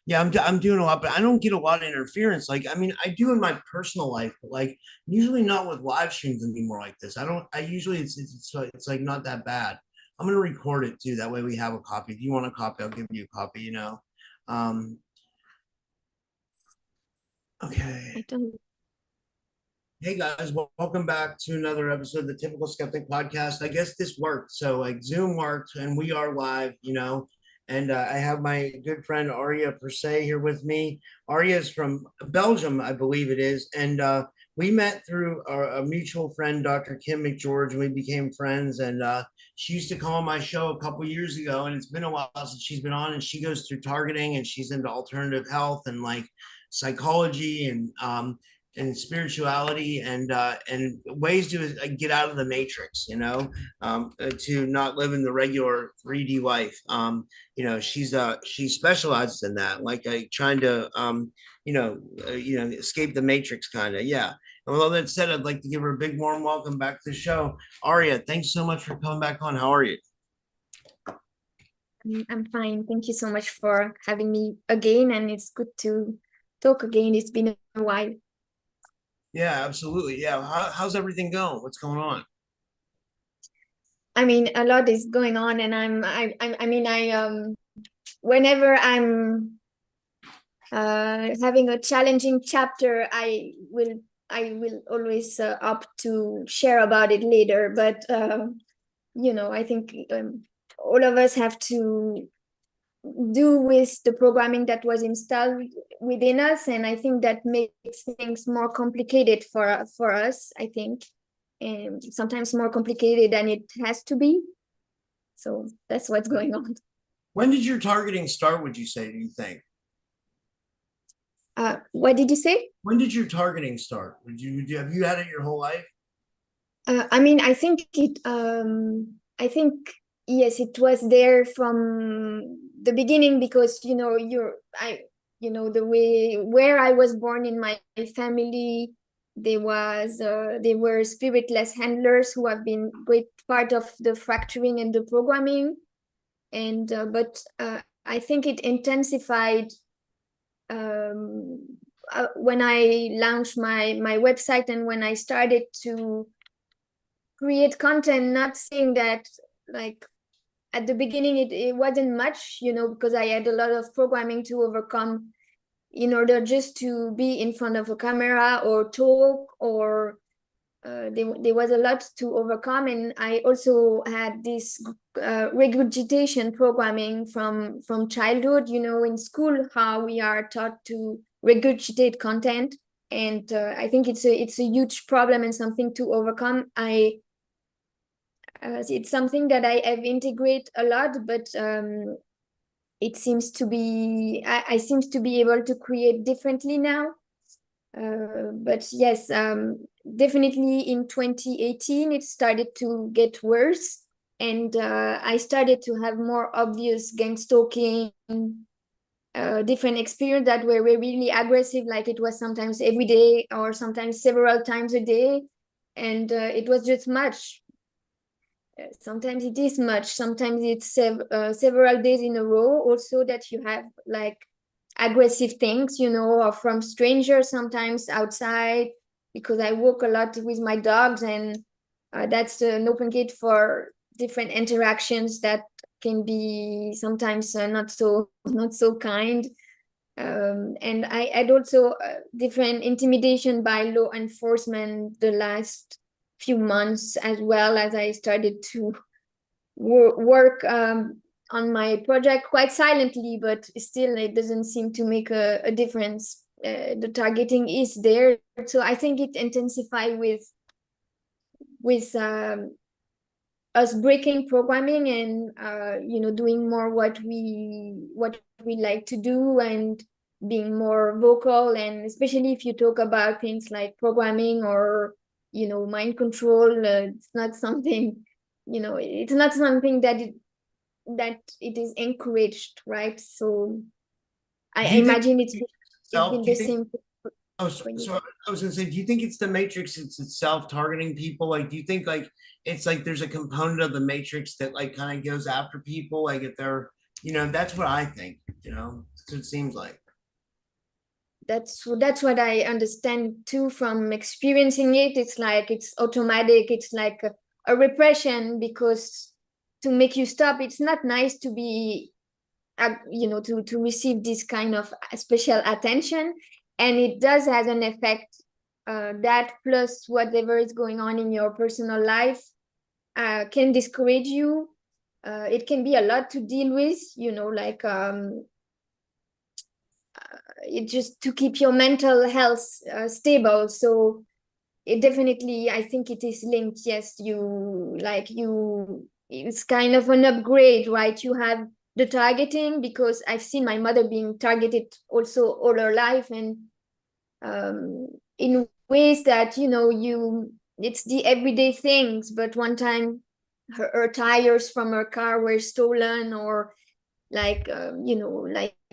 Yeah, I'm doing a lot, but I don't get a lot of interference. Like, I mean, I do in my personal life, but like usually not with live streams anymore like this. I don't. I usually it's like not that bad. I'm gonna record it too. That way we have a copy. If you want a copy, I'll give you a copy. Um. Okay. I don't. Hey guys, welcome back to another episode of the Typical Skeptic Podcast. I guess this worked. So like Zoom worked and we are live. And I have my good friend Aria Persei here with me. Aria is from Belgium, I believe it is. And we met through a mutual friend, Dr. Kim McGeorge, and we became friends. And she used to come on my show a couple years ago, and it's been a while since she's been on. And she goes through targeting, and she's into alternative health and like psychology and spirituality and ways to get out of the matrix, to not live in the regular 3D life. She specializes in that, like trying to escape the matrix, kind of. Yeah. And with all that said, I'd like to give her a big warm welcome back to the show. Aria, thanks so much for coming back on. How are you? I'm fine. Thank you so much for having me again, and it's good to talk again. It's been a while. Yeah, absolutely. Yeah. How's everything going? What's going on? I mean, a lot is going on, and I mean, whenever I'm having a challenging chapter, I will always opt to share about it later. But I think all of us have to do with the programming that was installed within us, and I think that makes things more complicated for us, I think, and sometimes more complicated than it has to be. So that's what's going on. When did your targeting start, would you say, do you think? What did you say? When did your targeting start? Have you had it your whole life? I mean, I think yes, it was there from the beginning, because the way where I was born in my family, they were spiritless handlers who have been great part of the fracturing and the programming, and but I think it intensified when I launched my website, and when I started to create content, not saying that, like, at the beginning it wasn't much, because I had a lot of programming to overcome in order just to be in front of a camera or talk, or there was a lot to overcome. And I also had this regurgitation programming from childhood, in school, how we are taught to regurgitate content. And I think it's a huge problem and something to overcome. It's something that I have integrated a lot, but it seems to be I seems to be able to create differently now. But yes, definitely in 2018 it started to get worse, and I started to have more obvious gang stalking, different experience that were really aggressive, like it was sometimes every day or sometimes several times a day, and it was just much. Sometimes it is much, sometimes it's several days in a row also, that you have like aggressive things, or from strangers, sometimes outside, because I work a lot with my dogs, and that's an open gate for different interactions that can be sometimes not so kind. And I had also different intimidation by law enforcement the last few months, as well, as I started to work on my project quite silently, but still it doesn't seem to make a difference. The targeting is there, so I think it intensified with us breaking programming, and doing more what we like to do, and being more vocal. And especially if you talk about things like programming or mind control, it's not something that it is encouraged, right? So I Do you think imagine it's itself? been Do you the think? same Oh, for you. so I was gonna say, do you think it's the Matrix itself targeting people? Like, do you think like it's like there's a component of the Matrix that like kind of goes after people, like if they're That's what I think. That's what it seems like. That's what I understand too from experiencing it. It's like it's automatic. It's like a repression because to make you stop. It's not nice to be, to receive this kind of special attention, and it does has an effect. That plus whatever is going on in your personal life can discourage you. It can be a lot to deal with. Like it just to keep your mental health stable. So it definitely, I think it is linked. Yes, it's kind of an upgrade, right? You have the targeting, because I've seen my mother being targeted also all her life, and in ways that it's the everyday things, but one time her tires from her car were stolen, or like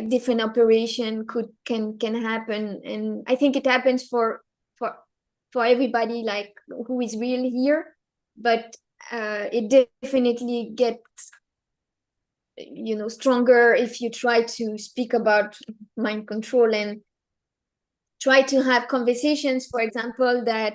different operation can happen. And I think it happens for for everybody, like who is real here. But it definitely gets stronger if you try to speak about mind control and try to have conversations, for example, that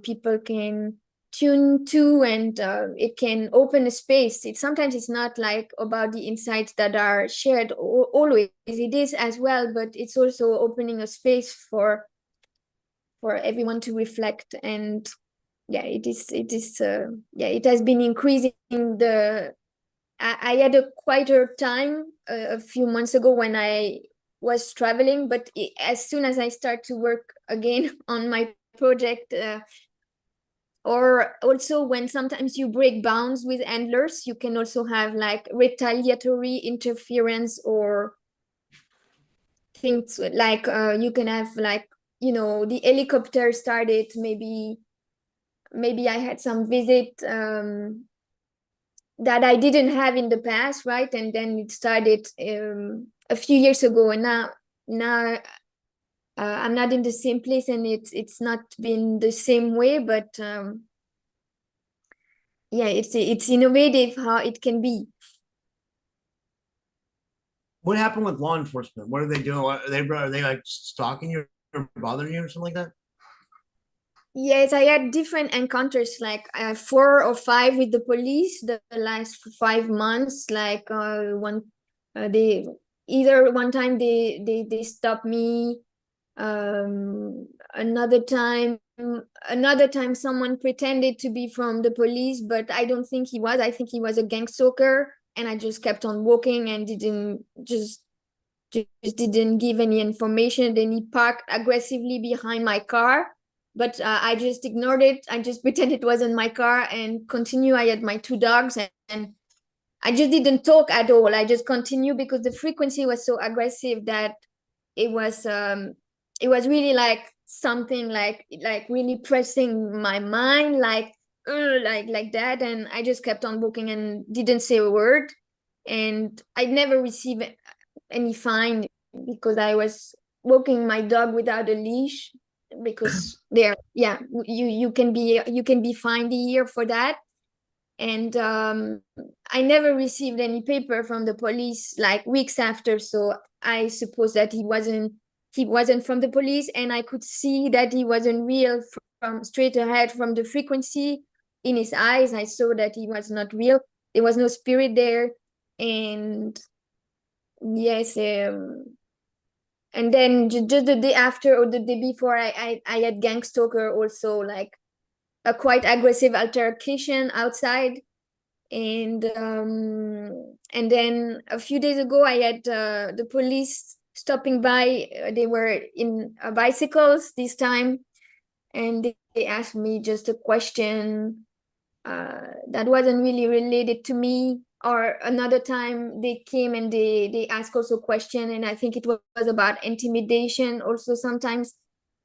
people can tune to, and it can open a space. Sometimes it's not like about the insights that are shared always. It is as well, but it's also opening a space for everyone to reflect. And yeah, it is yeah, it has been increasing. I had a quieter time a few months ago when I was traveling, but as soon as I start to work again on my project, or also when sometimes you break bounds with handlers, you can also have like retaliatory interference, or things like you can have like the helicopter started. Maybe I had some visit that I didn't have in the past, right? And then it started a few years ago, and now I'm not in the same place, and it's not been the same way. But yeah, it's innovative how it can be. What happened with law enforcement? What are they doing? Are they like stalking you or bothering you or something like that? Yes, I had different encounters, like 4 or 5 with the police the last 5 months. Like one, they either one time they stopped me. Another time, someone pretended to be from the police, but I don't think he was. I think he was a gang stalker, and I just kept on walking and just didn't give any information. Then he parked aggressively behind my car, but I just ignored it. I just pretended it wasn't my car and continue. I had my 2 dogs, and I just didn't talk at all. I just continued because the frequency was so aggressive that it was um it was really like something like really pressing my mind, like that. And I just kept on walking and didn't say a word. And I never received any fine because I was walking my dog without a leash, because there, yeah, you can be fined a year for that. And I never received any paper from the police like weeks after, so I suppose that he wasn't from the police, and I could see that he wasn't real from straight ahead from the frequency in his eyes. I saw that he was not real. There was no spirit there. And yes, and then just the day after or the day before, I had gang stalker also, like a quite aggressive altercation outside. And then a few days ago I had the police stopping by. They were in bicycles this time, and they asked me just a question that wasn't really related to me. Or another time they came and they asked also question, and I think it was about intimidation also sometimes.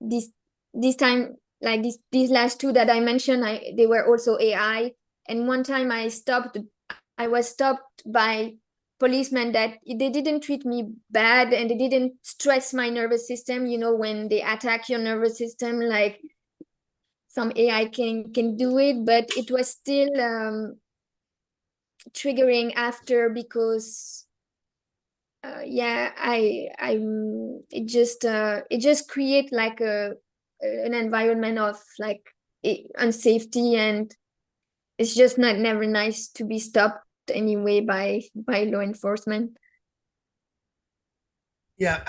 This this time, like these last two that I mentioned, they were also AI. And one time I was stopped by policemen that they didn't treat me bad, and they didn't stress my nervous system, when they attack your nervous system, like some AI can do it. But it was still triggering after, because Yeah, it just create like an environment of like unsafety, and it's just not never nice to be stopped anyway by law enforcement. Yeah,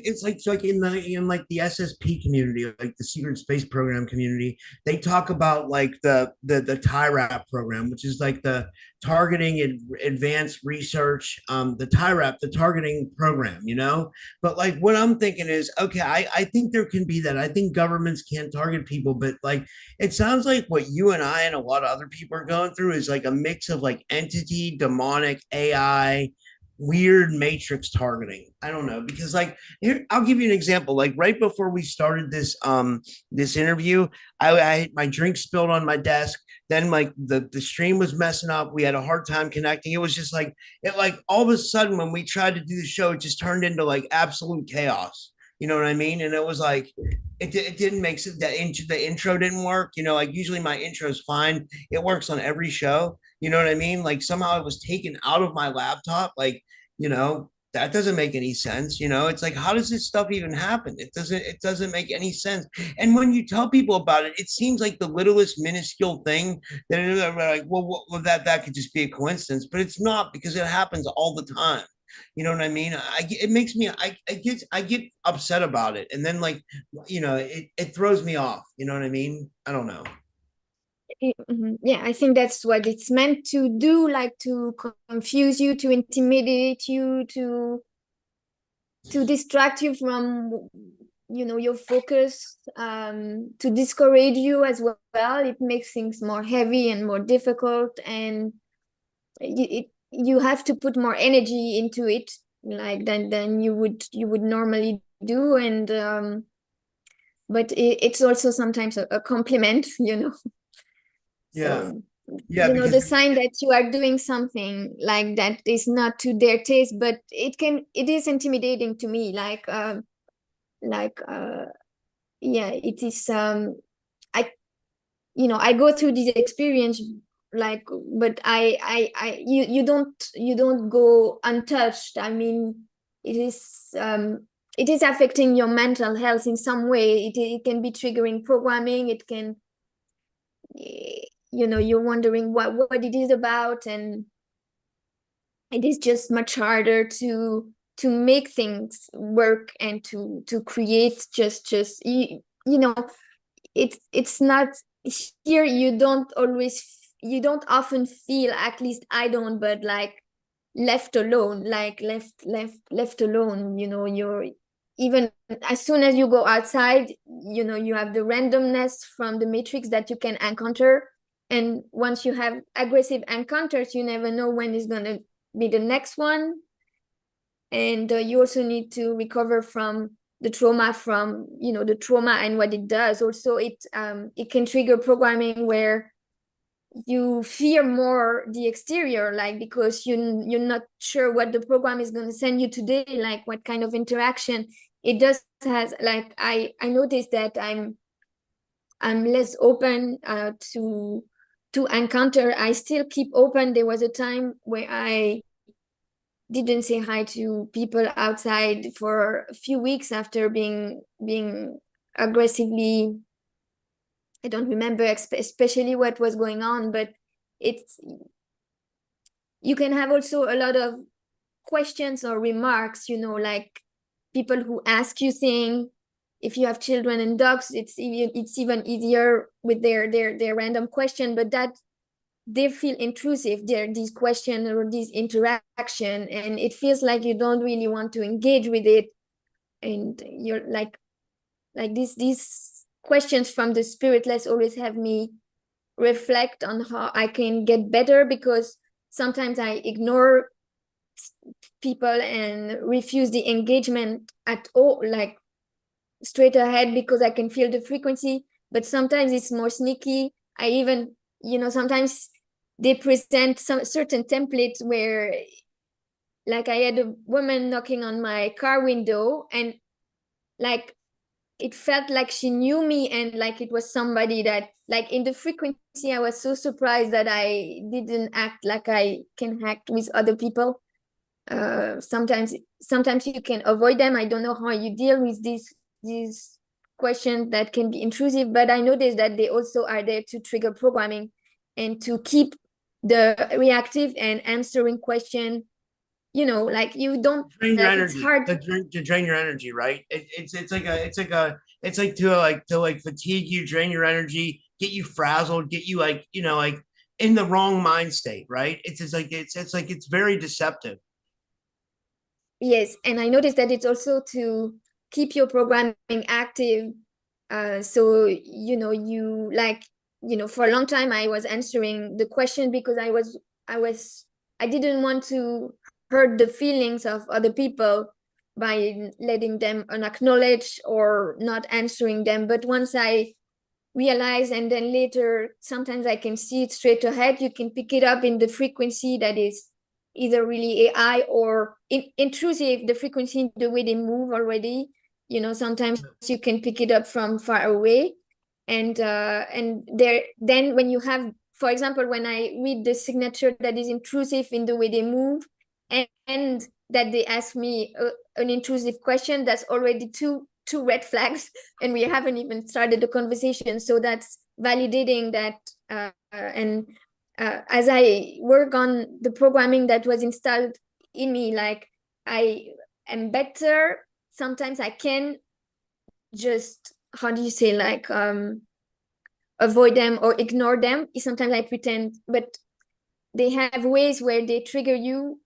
it's like in like the SSP community, like the Secret Space Program community, they talk about like the TIRAP program, which is like the targeting and advanced research, the TIRAP, the targeting program, you know. But like what I'm thinking is, okay, I think there can be that. I think governments can target people, but like it sounds like what you and I and a lot of other people are going through is like a mix of like entity, demonic, AI, weird matrix targeting. I don't know, because like here, I'll give you an example. Like right before we started this interview, I my drink spilled on my desk. Then like the stream was messing up. We had a hard time connecting. It was just like it like all of a sudden when we tried to do the show, it just turned into like absolute chaos. You know what I mean? And it was like it didn't make sense. The intro didn't work. You know, like usually my intro is fine. It works on every show. You know what I mean? Like somehow it was taken out of my laptop. Like, you know, that doesn't make any sense. You know, it's like, how does this stuff even happen? It doesn't make any sense. And when you tell people about it, it seems like the littlest minuscule thing that they're like, well, that could just be a coincidence, but it's not, because it happens all the time. You know what I mean? It makes me, I get upset about it. And then like, you know, it throws me off. You know what I mean? I don't know. Mhm. Yeah, I think that's what it's meant to do, like to confuse you, to intimidate you, to distract you from, your focus, to discourage you as well. It makes things more heavy and more difficult, and you have to put more energy into it, like than you would normally do, and but it's also sometimes a compliment, Yeah. so Yeah. Because the sign that you are doing something like that is not to their taste, but it is intimidating to me, like yeah, it is. I go through this experience, like, but you don't go untouched. I mean, it is it is affecting your mental health in some way. It can be triggering programming. It can, you're wondering what it is about, and it is just much harder to make things work, and to create just it's not here. You don't often feel, at least I don't, but like left alone, like left alone. You're, even as soon as you go outside, you have the randomness from the matrix that you can encounter, and once you have aggressive encounters, you never know when is going to be the next one. And you also need to recover from the trauma and what it does. Also, it can trigger programming where you fear more the exterior, like, because you're not sure what the program is going to send you today, like what kind of interaction it does has. Like, I noticed that I'm less open to encounter. I still keep open. There was a time where I didn't say hi to people outside for a few weeks after being aggressively. I don't remember especially what was going on, but it's you can have also a lot of questions or remarks, like people who ask you things. If you have children and dogs, it's even easier with their random question, but that they feel intrusive, these questions or this interaction, and it feels like you don't really want to engage with it. And you're like these questions from the spiritless always have me reflect on how I can get better, because sometimes I ignore people and refuse the engagement at all, like straight ahead, because I can feel the frequency. But sometimes it's more sneaky. I even, sometimes they present some certain templates where, like, I had a woman knocking on my car window, and like it felt like she knew me, and like it was somebody that, like, in the frequency, I was so surprised that I didn't act like I can act with other people. Sometimes you can avoid them. I don't know how you deal with these questions that can be intrusive, but I noticed that they also are there to trigger programming and to keep the reactive and answering question, like you don't, Drain your it's energy hard. to drain your energy, right? It's like to fatigue you, drain your energy, get you frazzled, get you like like in the wrong mind state, right? It's very deceptive. Yes, and I noticed that it's also to keep your programming active. So, you like, for a long time I was answering the question because I didn't want to hurt the feelings of other people by letting them unacknowledge or not answering them. But once I realize, and then later sometimes I can see it straight ahead, you can pick it up in the frequency that is either really AI or intrusive, the frequency, the way they move already. Sometimes you can pick it up from far away. And there, then when you have, for example, when I read the signature that is intrusive in the way they move, and that they ask me an intrusive question, that's already two red flags, and we haven't even started the conversation. So that's validating that. And as I work on the programming that was installed in me, like I am better. Sometimes I can just, how do you say, like avoid them or ignore them. Sometimes I pretend, but they have ways where they trigger you.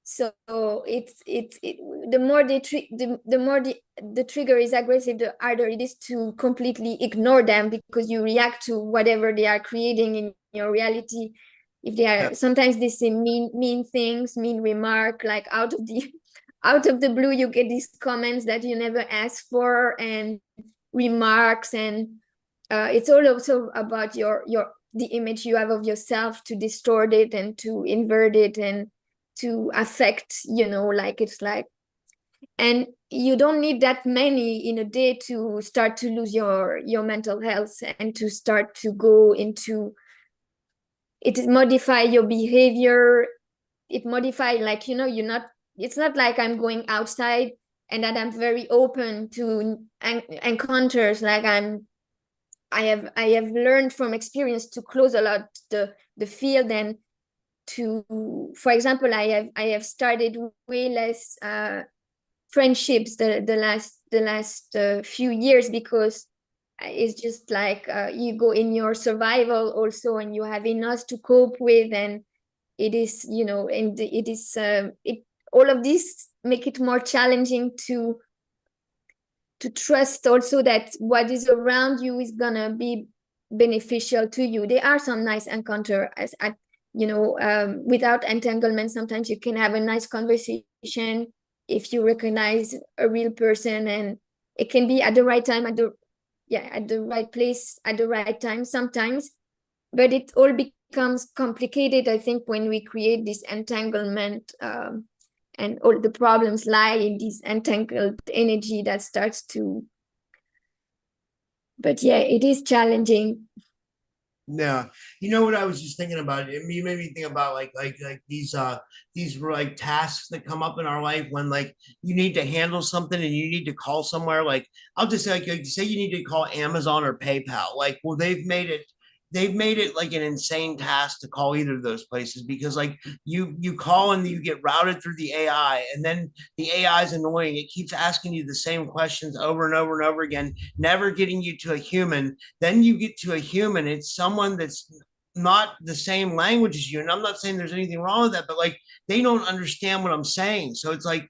So the more the more the trigger is aggressive, the harder it is to completely ignore them, because you react to whatever they are creating in your reality. If they Yeah. are, sometimes they say mean things, mean remark, like out of the out of the blue, you get these comments that you never asked for, and remarks. And it's all also about your the image you have of yourself, to distort it and to invert it and to affect, like it's like. And you don't need that many in a day to start to lose your mental health, and to start to go into it, modify your behavior. It modify, like, you're not, it's not like I'm going outside and that I'm very open to encounters. Like I have learned from experience to close a lot the field, and to, for example, I have started way less friendships the last few years, because it's just like you go in your survival also, and you have enough to cope with. And it is, and it is it all of this make it more challenging to trust also that what is around you is gonna be beneficial to you. There are some nice encounter as at, without entanglement. Sometimes you can have a nice conversation if you recognize a real person, and it can be at the right time, at the right place at the right time sometimes. But it all becomes complicated, I think, when we create this entanglement, and all the problems lie in this entangled energy that starts to. But yeah, it is challenging. Yeah, you know what I was just thinking about? You made me think about like these like tasks that come up in our life when like you need to handle something and you need to call somewhere. Like I'll just say like say you need to call Amazon or PayPal. Like well they've made it like an insane task to call either of those places because like you call and you get routed through the AI, and then the AI is annoying. It keeps asking you the same questions over and over and over again, never getting you to a human. Then you get to a human, it's someone that's not the same language as you. And I'm not saying there's anything wrong with that, but like they don't understand what I'm saying. So it's like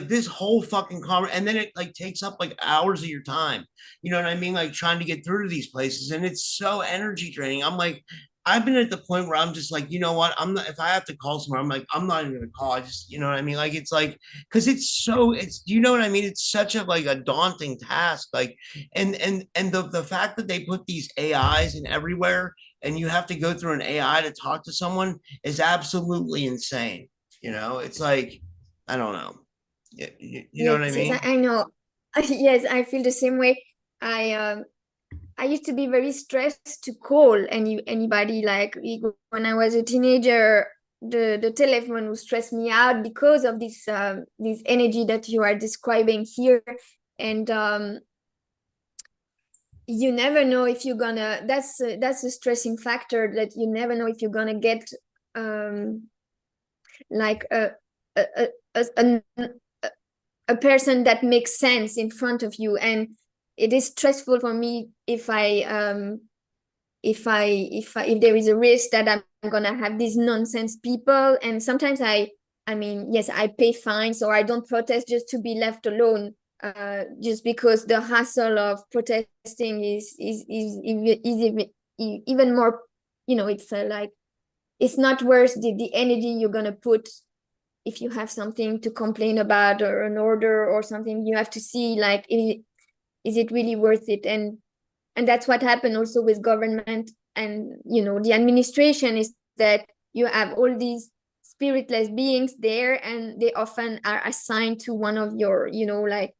this whole fucking conversation, and then it like takes up like hours of your time. You know what I mean? Like trying to get through to these places, and it's so energy draining. I'm like, I've been at the point where I'm just like, you know what? I'm not. If I have to call somewhere, I'm like, I'm not even gonna call. I just, you know what I mean? Like it's like, because it's you know what I mean? It's such a like a daunting task. Like and the fact that they put these AIs in everywhere and you have to go through an AI to talk to someone is absolutely insane. It's like I don't know. You know what I Yes, yes, mean? I know. Yes, I feel the same way. I used to be very stressed to call anybody. Like when I was a teenager, the telephone will stress me out because of this energy that you are describing here. And you never know if you're gonna, that's a stressing factor, that you never know if you're gonna get um like a a person that makes sense in front of you. And it is stressful for me if if there is a risk that I'm gonna have these nonsense people. And sometimes I mean, yes, I pay fines or I don't protest just to be left alone, just because the hassle of protesting is even more, it's like, it's not worth the energy you're gonna put. If you have something to complain about or an order or something, you have to see like, is it really worth it? And that's what happened also with government and the administration, is that you have all these spiritless beings there, and they often are assigned to one of your, like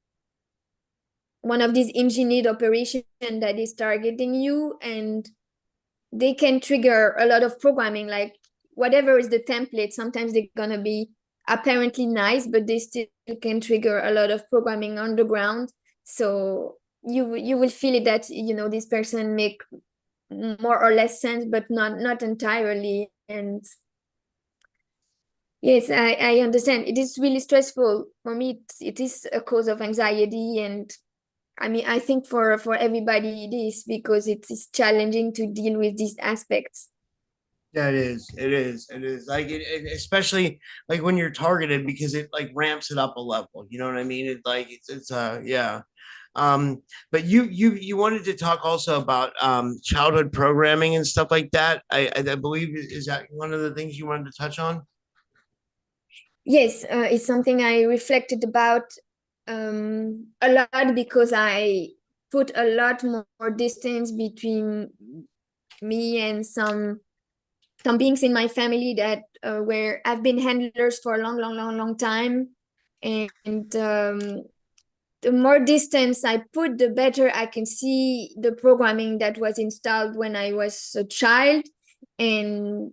one of these engineered operation that is targeting you. And they can trigger a lot of programming, like whatever is the template. Sometimes they're gonna be apparently nice, but they still can trigger a lot of programming underground. So you will feel it, that this person make more or less sense, but not entirely. And yes, I understand. It is really stressful for me. It is a cause of anxiety. And I mean, I think for everybody it is, because it is challenging to deal with these aspects. Yeah, it is. It is. It is like especially like when you're targeted, because it like ramps it up a level. You know what I mean? It like it's yeah. But you wanted to talk also about childhood programming and stuff like that. I believe, is that one of the things you wanted to touch on? Yes, it's something I reflected about a lot, because I put a lot more distance between me and some beings in my family that where I've been handlers for a long time. And the more distance I put, the better I can see the programming that was installed when I was a child. And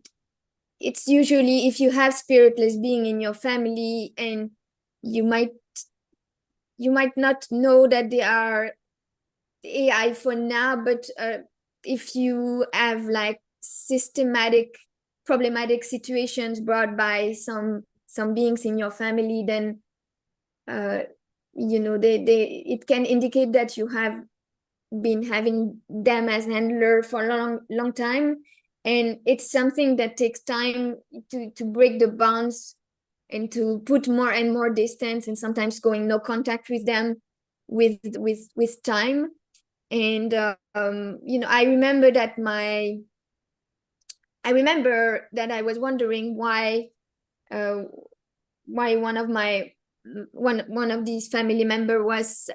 it's usually, if you have spiritless being in your family, and you might you might not know that they are AI for now, but if you have like systematic problematic situations brought by some beings in your family, then uh, they it can indicate that you have been having them as handler for a long time. And it's something that takes time to break the bonds, and to put more and more distance, and sometimes going no contact with them with time. And I remember that I was wondering uh, why one of these family member was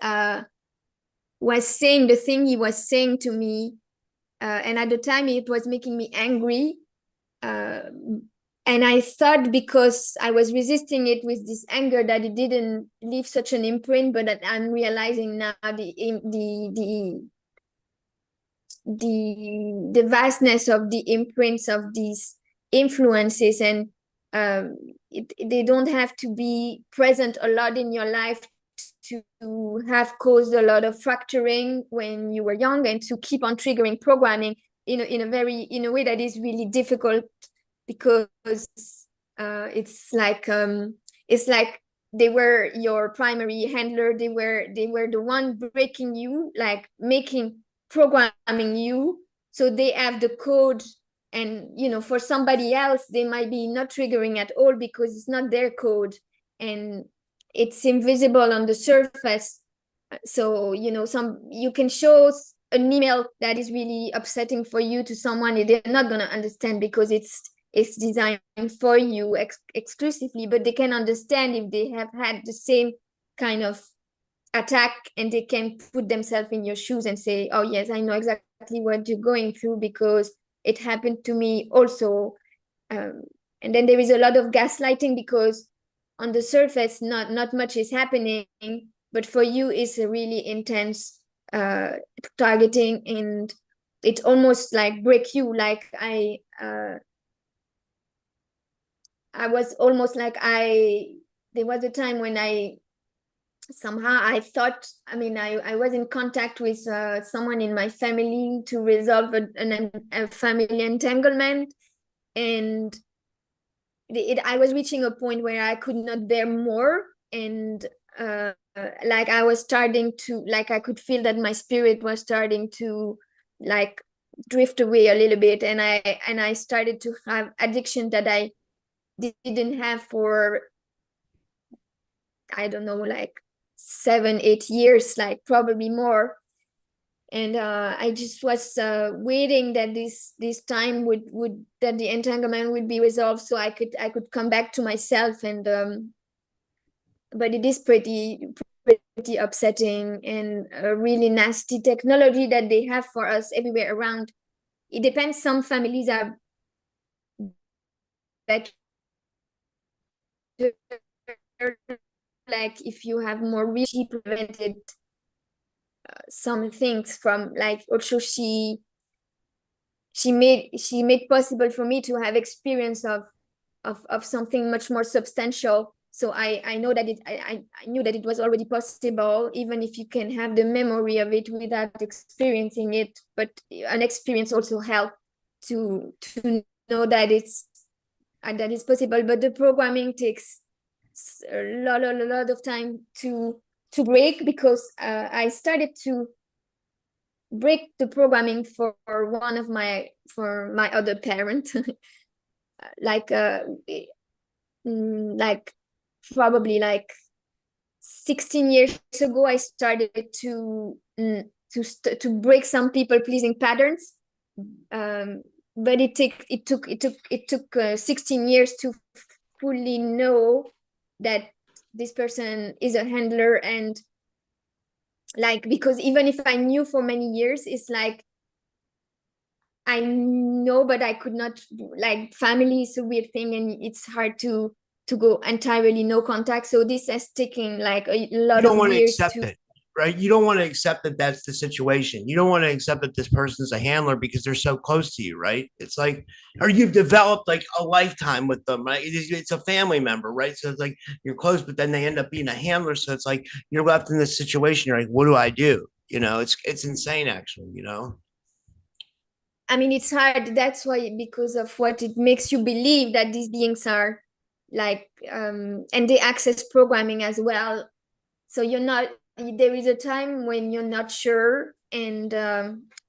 saying the thing he was saying to me. And at the time it was making me angry. uh, and I thought, because I was resisting it with this anger, that it didn't leave such an imprint. But that I'm realizing now the vastness of the imprints of these influences. And they don't have to be present a lot in your life to have caused a lot of fracturing when you were young, and to keep on triggering programming in a way that is really difficult. Because it's like they were your primary handler. They were the one breaking you, like making programming you. So they have the code. And for somebody else, they might be not triggering at all, because it's not their code, and it's invisible on the surface. So some you can show an email that is really upsetting for you to someone, they're not going to understand, because it's designed for you exclusively. But they can understand if they have had the same kind of attack, and they can put themselves in your shoes and say, oh yes, I know exactly what you're going through, because it happened to me also. um, and then there is a lot of gaslighting, because on the surface not much is happening, but for you it's a really intense uh, targeting. And it almost like break you. Like I was almost like there was a time when somehow I thought, I mean, I was in contact with someone in my family to resolve a family entanglement. And I was reaching a point where I could not bear more. And like I was starting to, like, I could feel that my spirit was starting to like drift away a little bit. And I started to have addiction that I didn't have for, I don't know, like 7 8 years, like probably more. And I just was waiting that this time would that the entanglement would be resolved, so I could come back to myself. And but it is pretty upsetting, and a really nasty technology that they have for us everywhere around. It depends. Some families are better, like if you have more really prevented some things from, like, also she made possible for me to have experience of something much more substantial. So I know that I knew that it was already possible, even if you can have the memory of it without experiencing it. But an experience also helped to know that it's possible. But the programming takes a lot of time to break, because I started to break the programming for my other parent. like like probably like 16 years ago, I started to break some people pleasing patterns. But it took 16 years to fully know that this person is a handler. And like, because even if I knew for many years, it's like I know, but I could not, like, family is a weird thing, and it's hard to go entirely no contact. So this has taken like a You lot don't of want to years accept to. it, right? You don't want to accept that that's the situation. You don't want to accept that this person's a handler because they're so close to you, right? It's like, or you've developed like a lifetime with them, right? It's a family member, right? So it's like you're close, but then they end up being a handler. So it's like you're left in this situation. You're like, what do I do? It's insane, actually. I mean, it's hard. That's why, because of what it makes you believe that these beings are like, and they access programming as well. So you're not. There is a time when you're not sure. And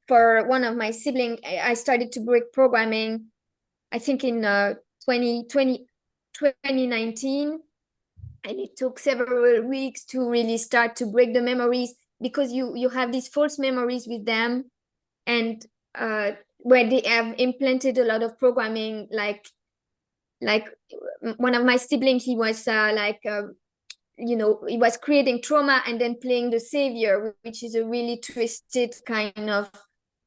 for one of my siblings, I started to break programming, I think in 2019. And it took several weeks to really start to break the memories, because you have these false memories with them. And where they have implanted a lot of programming, like one of my siblings, he was he was creating trauma and then playing the savior, which is a really twisted kind of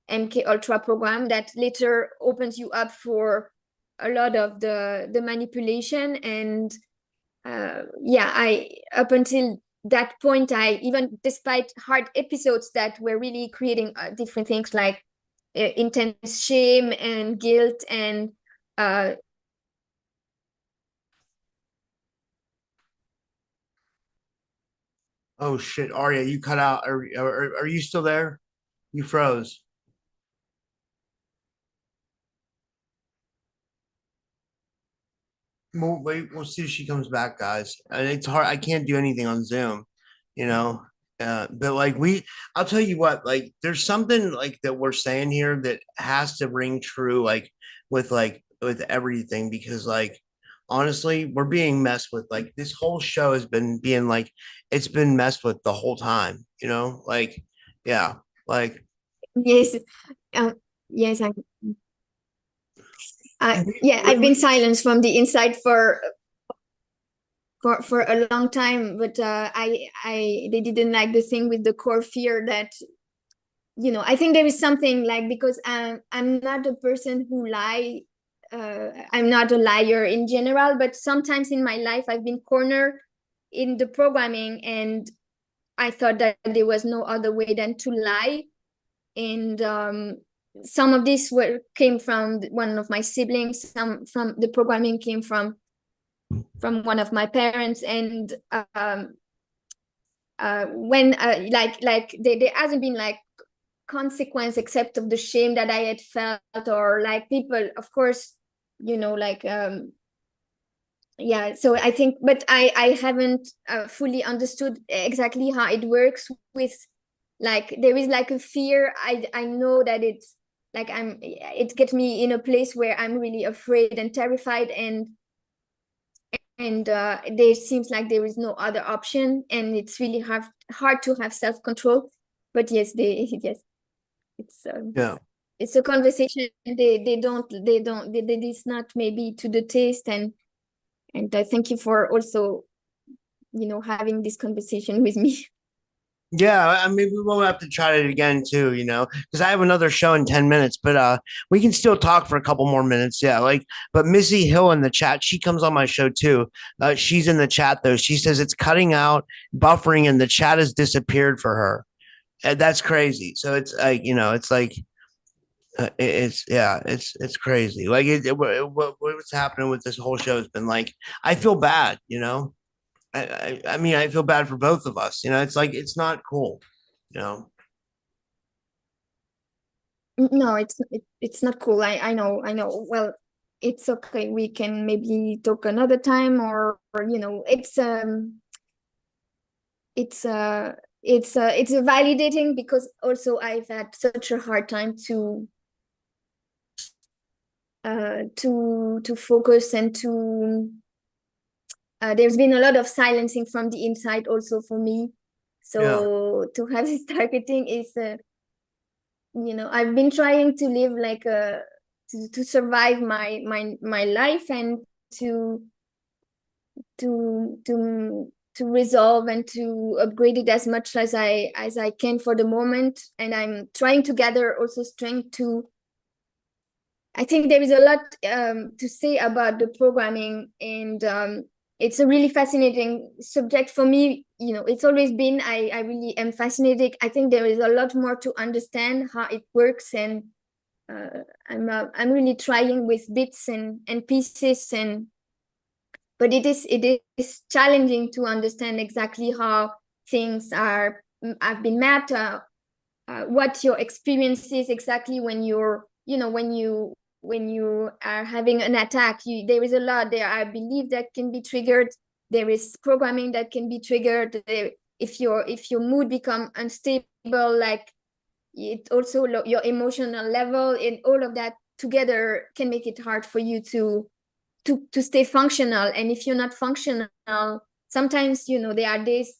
MK Ultra program that later opens you up for a lot of the manipulation. And yeah, I up until that point, I, even despite hard episodes that were really creating different things, like intense shame and guilt and uh Oh shit, Aria, you cut out. Are you still there? You froze. We'll wait. We'll see if she comes back, guys. And it's hard. I can't do anything on Zoom, you know. But like I'll tell you what. Like, there's something like that we're saying here that has to ring true. With everything, because like honestly, we're being messed with. Like this whole show has been being like it's been messed with the whole time. Like yeah, like yes. uh, yes, we, yeah, we, I've been we silenced from the inside for a long time. But I they didn't like the thing with the core fear that, I think there is something, like, because I'm not a person who lie. I'm not a liar in general, but sometimes in my life I've been cornered in the programming, and I thought that there was no other way than to lie. And some of this came from one of my siblings. Some from the programming came from from one of my parents, and when like there hasn't been like consequence except of the shame that I had felt, or like people, of course, like yeah. So I think, but I haven't fully understood exactly how it works with, like, there is like a fear. I know that it's like it gets me in a place where I'm really afraid and terrified, and there seems like there is no other option, and it's really hard to have self-control. But yes, yes, it's Yeah. it's a conversation it's not maybe to the taste, and I thank you for also having this conversation with me. Yeah, I mean, we will have to try it again too, because I have another show in 10 minutes, but we can still talk for a couple more minutes. Yeah, like, but Missy Hill in the chat, she comes on my show too. She's in the chat though. She says it's cutting out, buffering, and the chat has disappeared for her. And that's crazy. So it's like, it's like it's yeah, it's crazy. Like what's happening with this whole show has been like, I feel bad, I mean, I feel bad for both of us. It's like it's not cool. You know. No, it's not cool. I know. Well, it's okay. We can maybe talk another time, or it's it's validating, because also I've had such a hard time to focus, and to there's been a lot of silencing from the inside also for me. Yeah. So to have this targeting is I've been trying to live like to survive my life, and to to resolve and to upgrade it as much as I can for the moment. And I'm trying to gather also strength to, I think there is a lot to say about the programming, and it's a really fascinating subject for me. It's always been, I really am fascinated. I think there is a lot more to understand how it works, and I'm really trying with bits and pieces, but it is challenging to understand exactly how things have been mapped, what your experience is exactly when when you are having an attack. There is a lot. There are beliefs that can be triggered. There is programming that can be triggered. If your mood become unstable, like, it also your emotional level, and all of that together can make it hard for you to stay functional. And if you're not functional, sometimes there are days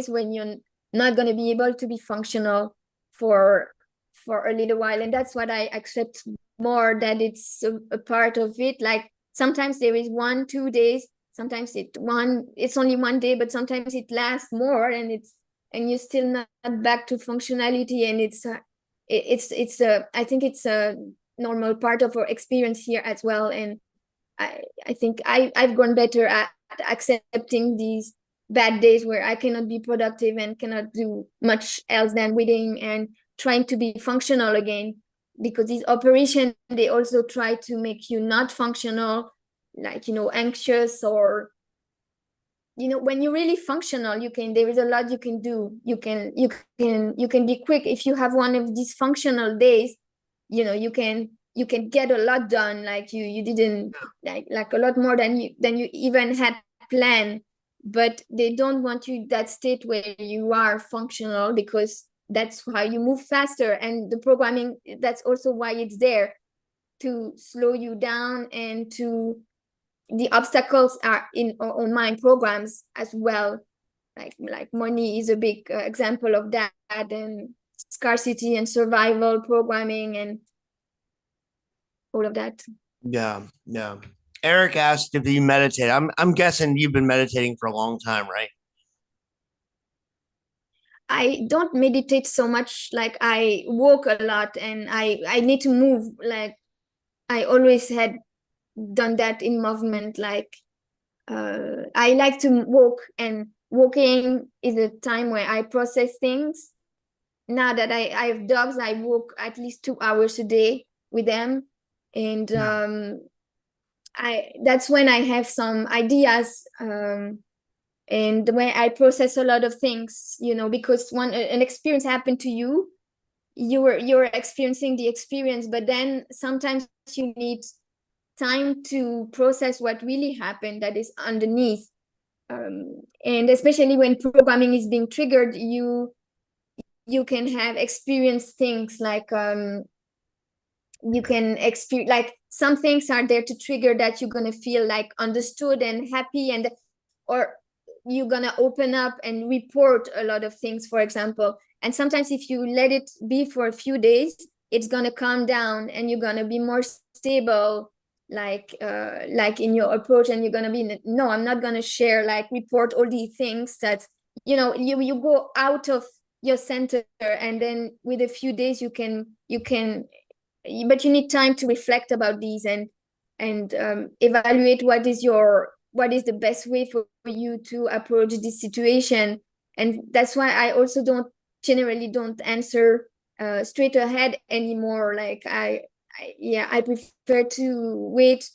when you're not going to be able to be functional for a little while. And that's what I accept more, that it's a part of it. Like, sometimes there is 1-2 days, sometimes it's only one day, but sometimes it lasts more, and you're still not back to functionality. And I think it's a normal part of our experience here as well. And I think I've grown better at accepting these bad days where I cannot be productive and cannot do much else than reading, and trying to be functional again. Because these operations, they also try to make you not functional, like, anxious, or when you're really functional, there is a lot you can do. You can be quick. If you have one of these functional days, you can get a lot done, like you didn't, like a lot more than you even had planned. But they don't want you that state where you are functional, because that's how you move faster. And the programming, that's also why it's there, to slow you down, and the obstacles are in online programs as well. Like money is a big example of that, and scarcity and survival programming, and all of that. Yeah. Yeah. Eric asked if you meditate. I'm guessing you've been meditating for a long time, right? I don't meditate so much. Like, I walk a lot, and I need to move. Like, I always had done that in movement. Like, I like to walk, and walking is a time where I process things. Now that I have dogs, I walk at least 2 hours a day with them. And Yeah. I that's when I have some ideas, and when I process a lot of things, because when an experience happened to you, you're experiencing the experience, but then sometimes you need time to process what really happened that is underneath. And especially when programming is being triggered, you can have experienced things like, you can experience, like, some things are there to trigger that you're gonna feel like understood and happy, and or you're gonna open up and report a lot of things, for example. And sometimes if you let it be for a few days, it's gonna calm down and you're gonna be more stable, like in your approach, and you're gonna be, no, I'm not gonna share, like, report all these things that, you go out of your center, and then with a few days you can, but you need time to reflect about these, and evaluate what is the best way for you to approach this situation. And that's why I also don't answer straight ahead anymore. Like, yeah, I prefer to wait,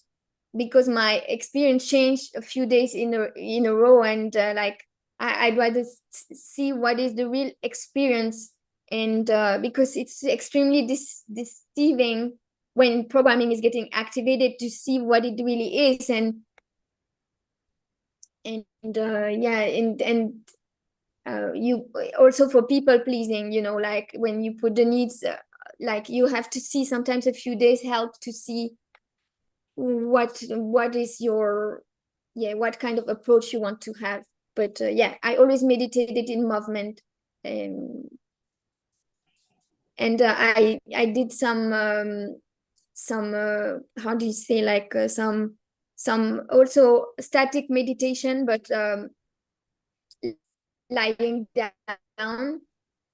because my experience changed a few days in a row, and like, I'd rather see what is the real experience. And because it's extremely deceiving when programming is getting activated, to see what it really is. And yeah, and you also, for people pleasing, like, when you put the needs, like, you have to see, sometimes a few days help to see what is your, yeah, what kind of approach you want to have. But yeah, I always meditated in movement. And and I did some how do you say, like, some also static meditation, but lying down.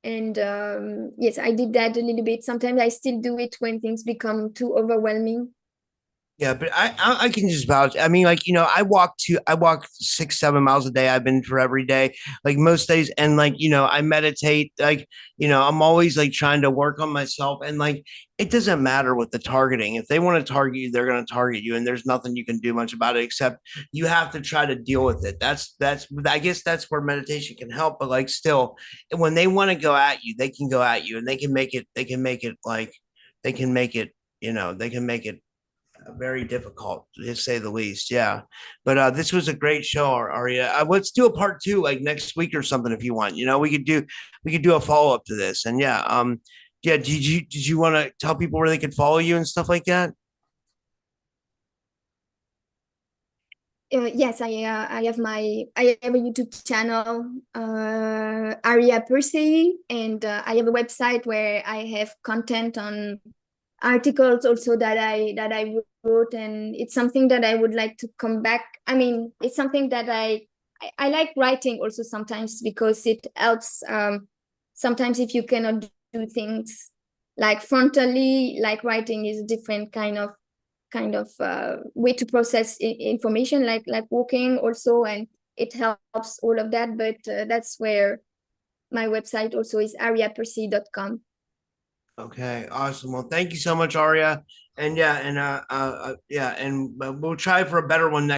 And yes, I did that a little bit. Sometimes I still do it when things become too overwhelming. Yeah, but I can just vouch. I mean, like, I walk 6 7 miles a day. I've been for every day, like most days, and like, I meditate. Like, I'm always like trying to work on myself, and like, it doesn't matter what the targeting. If they want to target you, they're going to target you, and there's nothing you can do much about it, except you have to try to deal with it. That's I guess that's where meditation can help. But like, still, when they want to go at you, they can go at you, and they can make it. They can make it like they can make it. They can make it very difficult to say the least. Yeah, but this was a great show, Aria. Let's do a part two, like next week or something, if you want. We could do a follow up to this, and yeah, yeah. Did you want to tell people where they could follow you and stuff like that? Yes, I have a YouTube channel, Aria Persei, and I have a website where I have content on articles also that I wrote, and it's something that I would like to come back. I mean, it's something that I like writing also sometimes, because it helps. Sometimes if you cannot do things like frontally, like, writing is a different kind of way to process information, like walking also, and it helps all of that. But that's where my website also is, ariapersei.com. Okay, awesome. Well, thank you so much, Aria. And yeah, and yeah, and we'll try for a better one next.